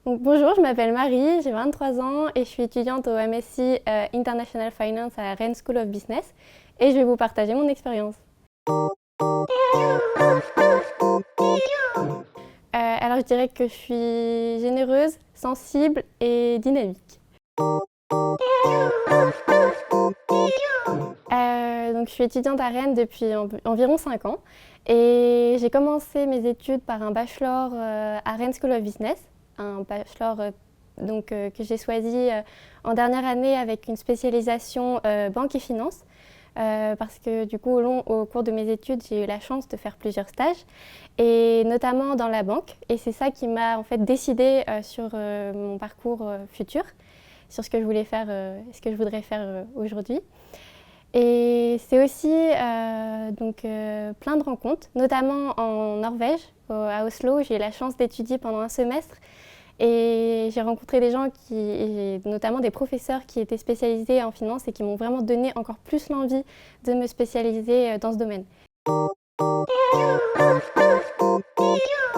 Donc, bonjour, je m'appelle Marie, j'ai 23 ans et je suis étudiante au MSc International Finance à Rennes School of Business et je vais vous partager mon expérience. Alors je dirais que je suis généreuse, sensible et dynamique. Donc, je suis étudiante à Rennes depuis environ 5 ans et j'ai commencé mes études par un bachelor à Rennes School of Business, un bachelor que j'ai choisi en dernière année avec une spécialisation banque et finance. Parce que du coup, au cours de mes études, j'ai eu la chance de faire plusieurs stages, et notamment dans la banque. Et c'est ça qui m'a en fait décidée sur mon parcours futur, sur ce que je voulais faire, ce que je voudrais faire aujourd'hui. Et c'est aussi plein de rencontres, notamment en Norvège, à Oslo. J'ai eu la chance d'étudier pendant un semestre. Et j'ai rencontré des gens, notamment des professeurs qui étaient spécialisés en finance et qui m'ont vraiment donné encore plus l'envie de me spécialiser dans ce domaine.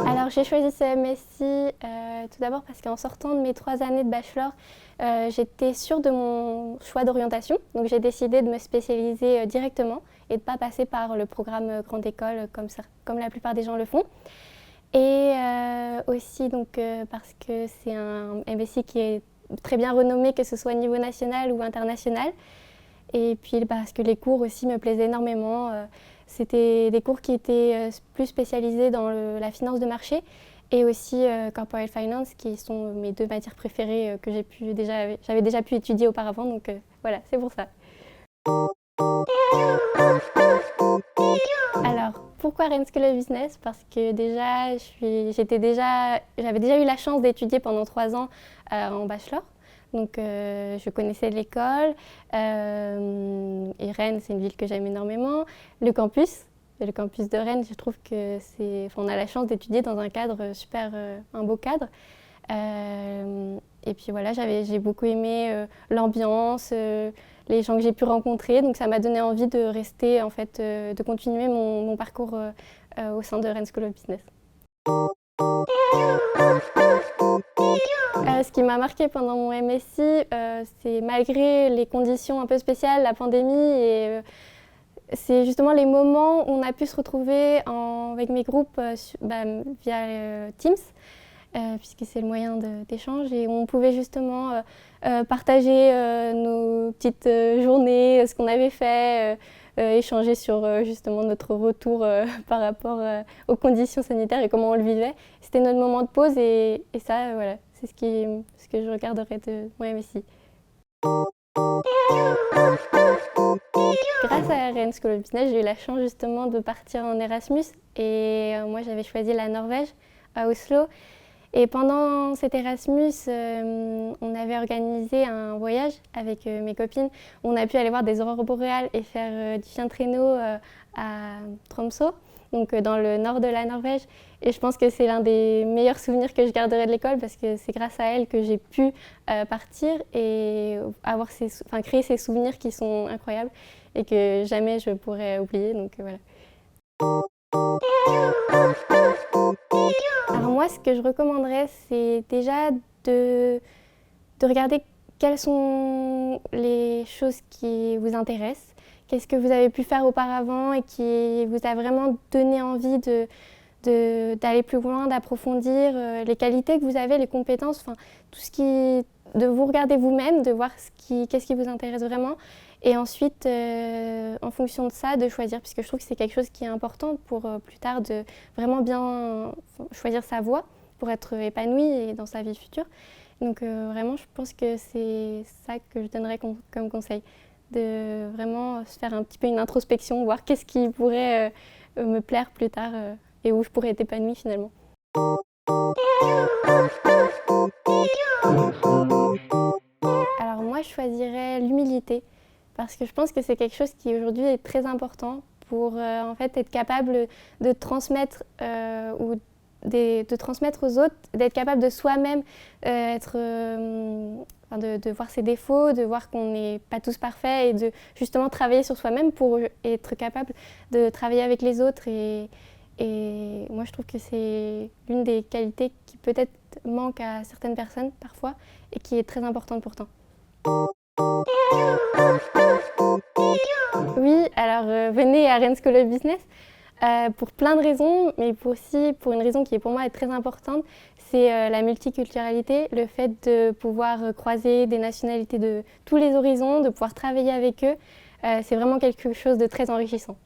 Alors j'ai choisi ce MSc tout d'abord parce qu'en sortant de mes 3 années de bachelor, j'étais sûre de mon choix d'orientation. Donc j'ai décidé de me spécialiser directement et de ne pas passer par le programme grande école comme la plupart des gens le font. Et aussi parce que c'est un MSc qui est très bien renommé, que ce soit au niveau national ou international. Et puis parce que les cours aussi me plaisaient énormément. C'était des cours qui étaient plus spécialisés dans la finance de marché et aussi corporate finance, qui sont mes 2 matières préférées que j'avais déjà pu étudier auparavant. Donc voilà, c'est pour ça. Alors, pourquoi Rennes School of Business? Parce que déjà, j'avais déjà eu la chance d'étudier pendant 3 ans en bachelor. Donc, je connaissais l'école. Et Rennes, c'est une ville que j'aime énormément. Le campus de Rennes, je trouve que on a la chance d'étudier dans un cadre un beau cadre. Et puis voilà, j'ai beaucoup aimé l'ambiance, les gens que j'ai pu rencontrer, donc ça m'a donné envie de rester, en fait, de continuer mon parcours au sein de Rennes School of Business. Ce qui m'a marqué pendant mon MSc, c'est malgré les conditions un peu spéciales, la pandémie, et c'est justement les moments où on a pu se retrouver avec mes groupes via Teams. Puisque c'est le moyen d'échange, et on pouvait justement partager nos petites journées, ce qu'on avait fait, échanger sur justement notre retour par rapport aux conditions sanitaires et comment on le vivait. C'était notre moment de pause, et ça, voilà, c'est ce que je regarderai de mon MSc. Grâce à Rennes School of Business, j'ai eu la chance justement de partir en Erasmus, et moi j'avais choisi la Norvège, à Oslo. Et pendant cet Erasmus, on avait organisé un voyage avec mes copines. On a pu aller voir des aurores boréales et faire du chien de traîneau à Tromsø, donc dans le nord de la Norvège. Et je pense que c'est l'un des meilleurs souvenirs que je garderai de l'école, parce que c'est grâce à elle que j'ai pu partir et créer ces souvenirs qui sont incroyables et que jamais je pourrais oublier. Donc voilà. Alors moi, ce que je recommanderais, c'est déjà de regarder quelles sont les choses qui vous intéressent, qu'est-ce que vous avez pu faire auparavant et qui vous a vraiment donné envie d'aller plus loin, d'approfondir les qualités que vous avez, les compétences, enfin tout ce de vous regarder vous-même, de voir qu'est-ce qui vous intéresse vraiment, et ensuite en fonction de ça de choisir, puisque je trouve que c'est quelque chose qui est important pour plus tard, de vraiment bien choisir sa voie pour être épanoui et dans sa vie future. Donc vraiment, je pense que c'est ça que je donnerais comme conseil, de vraiment se faire un petit peu une introspection, voir qu'est-ce qui pourrait me plaire plus tard et où je pourrais être épanouie finalement. Alors moi, je choisirais l'humilité, parce que je pense que c'est quelque chose qui aujourd'hui est très important pour en fait être capable de transmettre ou de transmettre aux autres, d'être capable de soi-même de voir ses défauts, de voir qu'on n'est pas tous parfaits et de justement travailler sur soi-même pour être capable de travailler avec les autres. Et moi, je trouve que c'est l'une des qualités qui peut-être manque à certaines personnes parfois et qui est très importante pourtant. Oui, alors venez à Rennes School of Business pour plein de raisons, mais aussi pour une raison qui est pour moi très importante, c'est la multiculturalité, le fait de pouvoir croiser des nationalités de tous les horizons, de pouvoir travailler avec eux, c'est vraiment quelque chose de très enrichissant.